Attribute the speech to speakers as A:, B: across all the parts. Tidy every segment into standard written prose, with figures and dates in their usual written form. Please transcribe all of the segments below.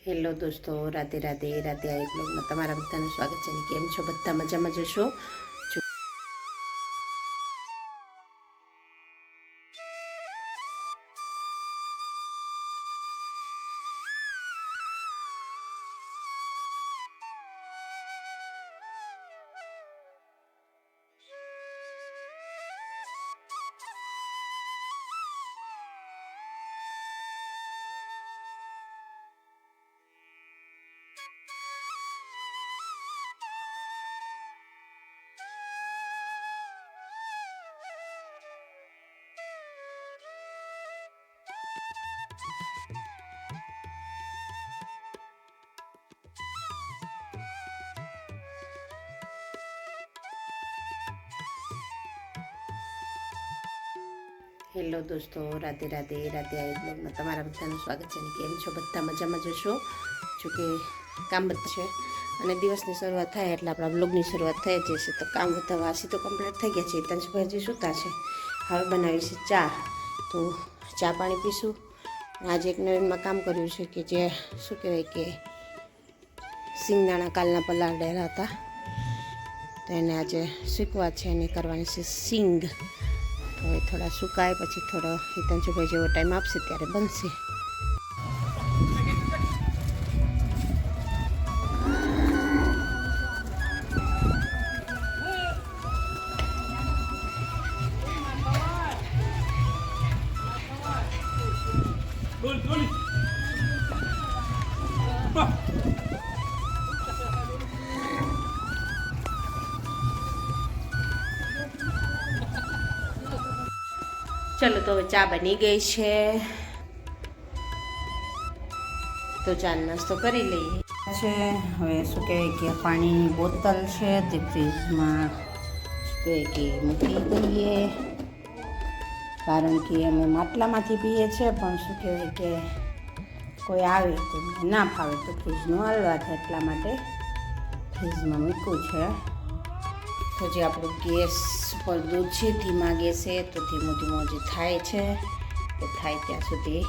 A: Hello દોસ્તો, રાધે રાધે રાધે આ એક બ્લોગમાં તમારા બધાનું સ્વાગત છે. કેમ છો બધા? મજામાં જશો? હેલો દોસ્તો, રાધે રાધે રાધે આ એક બ્લોગમાં તમારા બધાનું સ્વાગત છે. કેમ છો બધા? મજામાં જશો? જોકે કામ બધું છે અને દિવસની શરૂઆત થાય એટલે આપણા બ્લોગની શરૂઆત થઈ જ જશે. તો કામ બધા વાસી તો કમ્પ્લીટ થઈ ગયા છે. તંજભાઈ હજી સૂતા છે. હવે બનાવી છે ચા. તો ચા પાણી પીશું. આજે એક નવીનમાં કામ કર્યું છે કે જે શું કહેવાય કે સિંગદાણા કાલના પલાળેલા હતા તો એને આજે શીખવા છે. એને કરવાની છે સિંગ. હવે થોડા સુકાય પછી થોડો હિતાંશુભાઈ જેવો ટાઈમ આપશે ત્યારે બનશે. ચલો તો હવે ચા બની ગઈ છે તો ચા નાસ્તો કરી લઈએ છે. હવે શું કહેવાય કે પાણીની બોટલ છે તે ફ્રીજમાં શું કહેવાય કે મૂકી દઈએ, કારણ કે અમે માટલામાંથી પીએ છીએ પણ શું કહેવાય કે કોઈ આવે તો ના ફાવે તો ફ્રીજનું હલવા થાય, એટલા માટે ફ્રીજમાં મૂક્યું છે. તો જે આપણું ગેસ પર દૂધ છે ધીમા ગેસે, તો ધીમું ધીમું જે થાય છે એ થાય ત્યાં સુધી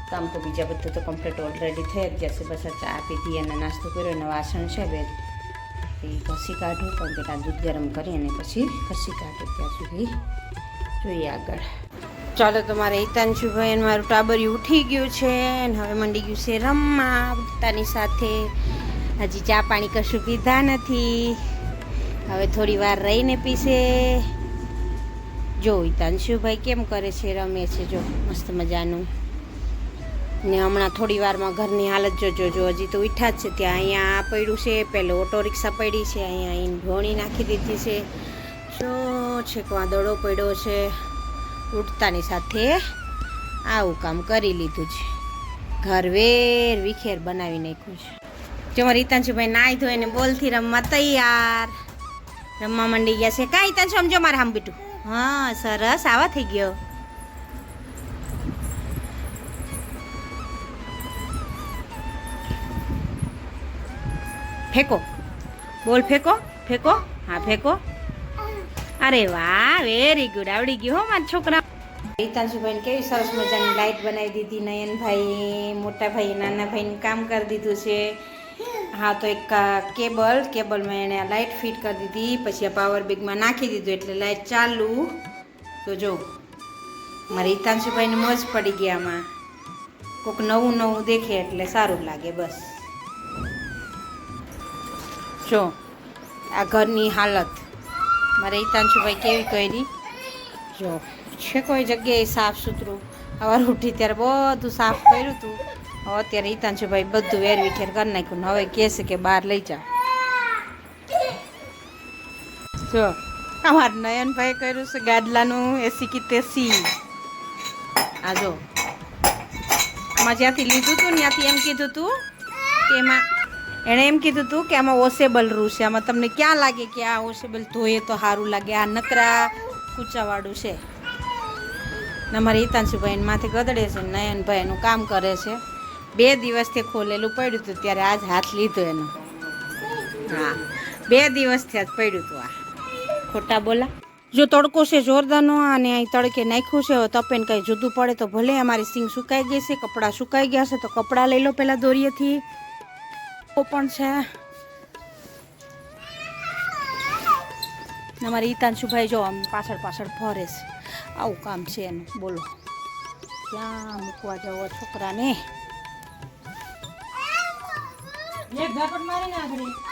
A: કામ તો બીજા બધું તો કમ્પ્લીટ ઓલરેડી થઈ જ જશે. બસ ચા પીધી અને નાસ્તો કર્યો અને વાસણ છે બે એ ઘસી કાઢું, કારણ કે આ દૂધ ગરમ કરી અને પછી ઘસી કાઢું. ત્યાં સુધી જોઈએ આગળ. ચાલો, તો મારે હિતાંશુભાઈ અને મારું ટાબરિયું ઉઠી ગયું છે અને હવે મંડી ગયું છે રમવા પોતાની સાથે. હજી ચા પાણી કશું પીધા નથી, હવે થોડી વાર રહીને પીશે. જો હિતાંશુભાઈ કેમ કરે છે, રમે છે જો મસ્ત મજાનું. ને હમણાં થોડી વારમાં ઘરની હાલત જોજો, હજી તો ઉઠ્યા જ છે. ત્યાં અહીંયા પડ્યું છે, પેલો ઓટો રિક્ષા પડી છે, અહીંયા ઢોણી નાખી દીધી છે. જો છે વાદળો પડ્યો છે, ઉઠતાની સાથે આવું કામ કરી લીધું છે. ઘર વેર વિખેર બનાવી નાખ્યું છે. જો મારા હિતાંશુભાઈ નાહી ધોઈને બોલથી રમવા તૈયાર, રમવા માંડી ગયા છે. કાંઈ હિતાંશુ સમજો મારે આમ બીટું. હા સરસ, આવા થઈ ગયો. ફેંકો, બોલ ફેંકો, ફેંકો, હા ફેંકો. અરે વાહ, વેરી ગુડ, આવડી ગયું હો મારા છોકરા. હિતાંશુભાઈને કેવી સરસ મજાની લાઇટ બનાવી દીધી. નયનભાઈ મોટા ભાઈ નાના ભાઈને કામ કરી દીધું છે. હા, તો એક કેબલમાં એણે લાઇટ ફિટ કરી દીધી, પછી આ પાવર બેગમાં નાખી દીધું એટલે લાઇટ ચાલુ. તો જો મારા હિતાંશુભાઈને મોજ પડી ગયા. આમાં કોઈક નવું નવું દેખે એટલે સારું લાગે. બસ જો આ ઘરની હાલત મારા હિતાંશુભાઈ કેવી કરી. જો છે કોઈ જગ્યાએ સાફ સુથરું, સવાર ઉઠી ત્યારે બધું સાફ કર્યું હતું. હવે અત્યારે હિતાંશુભાઈ બધું વેરવિખેર કરી નાખ્યું. હવે કહે છે કે બહાર લઈ જાઓ. જો અમારે નયનભાઈ કર્યું છે ગાડલાનું એસી કી તેસી. આ જો આમાં જ્યાંથી લીધું હતું ને ત્યાંથી એમ કીધું હતું કે એમાં એણે એમ કીધું હતું કે આમાં વોશેબલ રૂ છે. આમાં તમને ક્યાં લાગે કે આ વોશેબલ ધોઈએ તો સારું લાગે, આ નકરા કૂચાવાળું છે. ને અમારે હિતાંશુભાઈ માથે ગદડે છે, નયનભાઈ એનું કામ કરે છે. 2 દિવસથી ખોલેલું પડ્યું હતું, ત્યારે આજ હાથ લીધો એનો. હા, 2 દિવસથી આજ પડ્યું હતું. આ ખોટા બોલા. જો તડકો છે જોરદારનો અને અહીં તડકે નાખ્યું છે. હવે તપેને કંઈ જુદું પડે તો ભલે. અમારી સિંગ સુકાઈ ગઈ છે, કપડાં સુકાઈ ગયા છે, તો કપડાં લઈ લો પહેલાં દોરીએથી. તો પણ છે અમારી હિતાંશુભાઈ જો આમ પાછળ પાછળ ફરે છે. આવું કામ છે એનું. બોલો ક્યાં મૂકવા જવો છોકરાને?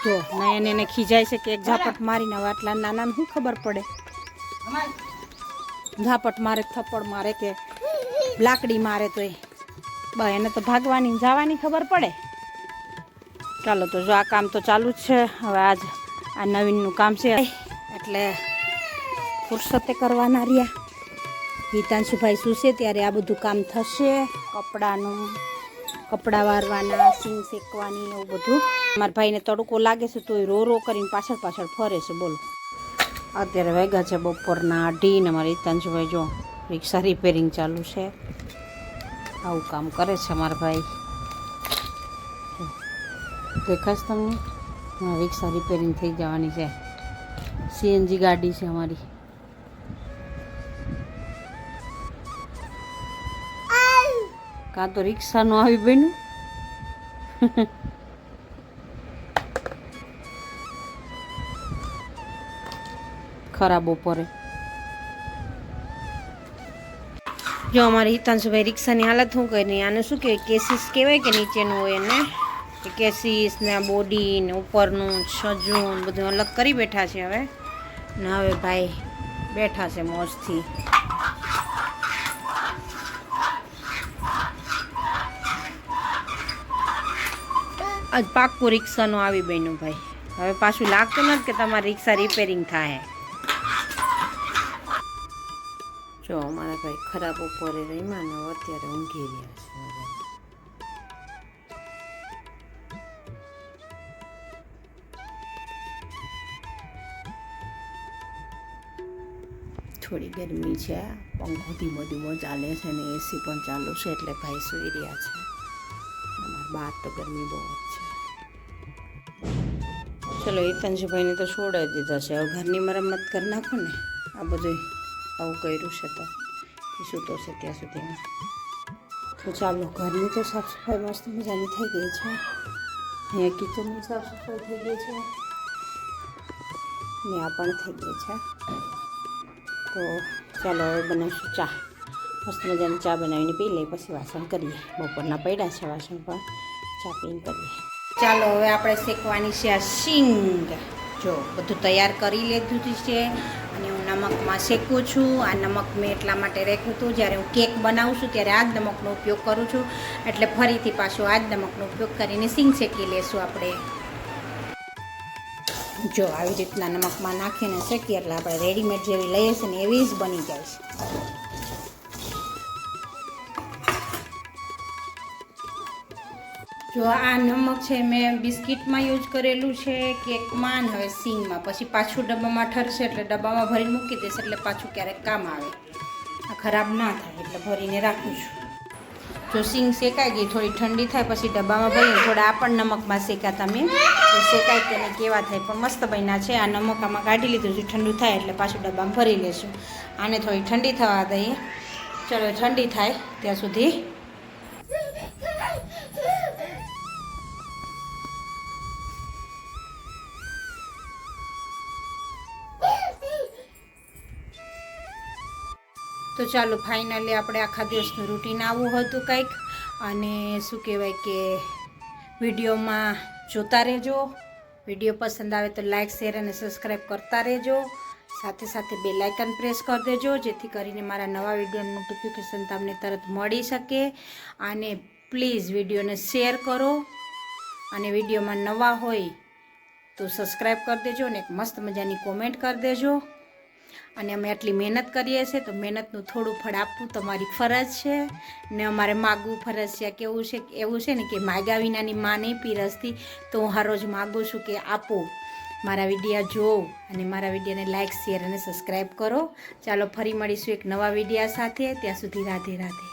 A: જો નયન એને ખીજાય છે કે એક ઝાપટ મારીને હવે આટલા નાનાને શું ખબર પડે? ઝાપટ મારે, થપ્પડ મારે કે લાકડી મારે તો એને તો ભાગવાની જવાની ખબર પડે. ચાલો તો જો આ કામ તો ચાલુ જ છે. હવે આજ આ નવીનનું કામ છે એટલે ફુરસતે કરવાના રહ્યા. હિતાંશુભાઈ સૂશે ત્યારે આ બધું કામ થશે. કપડાનું, કપડાં વારવાના, સિંગ શેકવાની, એવું બધું. મારા ભાઈને તડકો લાગે છે તોય રો રો કરીને પાછળ પાછળ ફરે છે. બોલો અત્યારે વાગ્યા છે બપોરના 8:30 ને અમારા હિતાંશુભાઈ જો રિક્ષા રિપેરિંગ ચાલુ છે. આવું કામ કરે છે મારા ભાઈ. દેખાશ તમને? રિક્ષા રિપેરિંગ થઈ જવાની છે. સીએનજી ગાડી છે અમારી. કાં તો રિક્ષા નો આવી બન્યું. ખરાબ બપોરે જો અમારી હિતાંશુભાઈ રિક્ષાની હાલત શું કરી. આને શું કહેવાય? કેસીસ કહેવાય કે નીચેનું હોય એને? કેસીસ ને બોડી ને ઉપરનું છજું બધું અલગ કરી બેઠા છે હવે. ને હવે ભાઈ બેઠા છે મોજથી. આજ પાક્કું રિક્ષાનું આવી બન્યું ભાઈ. હવે પાછું લાગતું નથી કે તમારી રિક્ષા રિપેરિંગ થાય. જો અમારા ભાઈ ખરાબ બપોરે રહીમાં ને અત્યારે ઊંઘી રહ્યા છે. થોડી ગરમી છે, પંખો ધીમો ધીમો ચાલે છે ને એસી પણ ચાલુ છે એટલે ભાઈ સૂઈ રહ્યા છે. અમારા બહાર તો ગરમી બહુ જ છે. ચલો હિતાંશુભાઈને તો છોડાવી દીધા છે. હવે ઘરની મરમ્મત કરી નાખો ને. આ બધું આવું કર્યું છે તો સૂતો છે ત્યાં સુધીમાં. તો ચાલો ઘરની તો સાફ સફાઈ મસ્ત મજાની થઈ ગઈ છે. અહીંયા કિચનની સાફ સફાઈ થઈ ગઈ છે ને આ પણ થઈ ગઈ છે. તો ચાલો હવે બનાવીશું ચા. મસ્ત મજાની ચા બનાવીને પી લઈએ પછી વાસણ કરીએ. બપોરના પડ્યા છે વાસણ પણ ચા પીને કરીએ. ચાલો હવે આપણે શેકવાની છે આ શીંગ. જો બધું તૈયાર કરી લીધું છે અને હું નમકમાં શેકું છું. આ નમક મેં એટલા માટે રાખ્યું હતું જ્યારે હું કેક બનાવું છું ત્યારે આ જ નમકનો ઉપયોગ કરું છું. એટલે ફરીથી પાછું આ જ નમકનો ઉપયોગ કરીને શીંગ શેકી લેશું આપણે. જો આવી રીતના નમકમાં નાખીને શેકીએ એટલે આપણે રેડીમેડ જેવી લઈએ છીએ ને એવી જ બની જાય છે. જો આ નમક છે મેં બિસ્કિટમાં યુઝ કરેલું છે, કેકમાં ને હવે સિંગમાં. પછી પાછું ડબ્બામાં ઠરશે એટલે ડબ્બામાં ભરીને મૂકી દઈશ એટલે પાછું ક્યારેક કામ આવે. આ ખરાબ ના થાય એટલે ભરીને રાખું છું. જો સિંગ શેકાઈ ગઈ થોડી ઠંડી થાય પછી ડબ્બામાં ભરીને થોડા આ પણ નમકમાં શેકાતા મેં શેકાય કે નહીં કેવા થાય પણ મસ્ત બન્યા છે. આ નમક આમાં કાઢી લીધું છે. ઠંડુ થાય એટલે પાછું ડબ્બામાં ભરી લેશું. આને થોડી ઠંડી થવા દઈએ. ચલો ઠંડી થાય ત્યાં સુધી તો ચાલો ફાઇનલી આપણે આખા દિવસનું રૂટીન આવું હતું કંઈક. અને શું કહેવાય કે વિડીયોમાં જોતા રહેજો. વિડીયો પસંદ આવે તો લાઇક, શેર અને સબસ્ક્રાઈબ કરતા રહેજો. સાથે સાથે બેલ આઇકન પ્રેસ કરી દેજો જેથી કરીને મારા નવા વિડીયોનું નોટિફિકેશન તમને તરત મળી શકે. અને પ્લીઝ વિડીયોને શેર કરો અને વિડીયોમાં નવા હોય તો સબસ્ક્રાઈબ કરી દેજો અને એક મસ્ત મજાની કોમેન્ટ કરી દેજો. અને અમે આટલી મહેનત કરીએ છીએ તો મહેનતનું થોડું ફળ આપવું તમારી ફરજ છે ને અમારે માગવું ફરજિયાત. કેવું છે એવું છે ને કે માગ્યા વિનાની માં નહીં પીરસતી. તો હું હર રોજ માગું છું કે આપો, મારા વિડીયા જોવો અને મારા વિડીયોને લાઇક, શેર અને સબસ્ક્રાઈબ કરો. ચાલો ફરી મળીશું એક નવા વિડીયા સાથે. ત્યાં સુધી રાધે રાધે.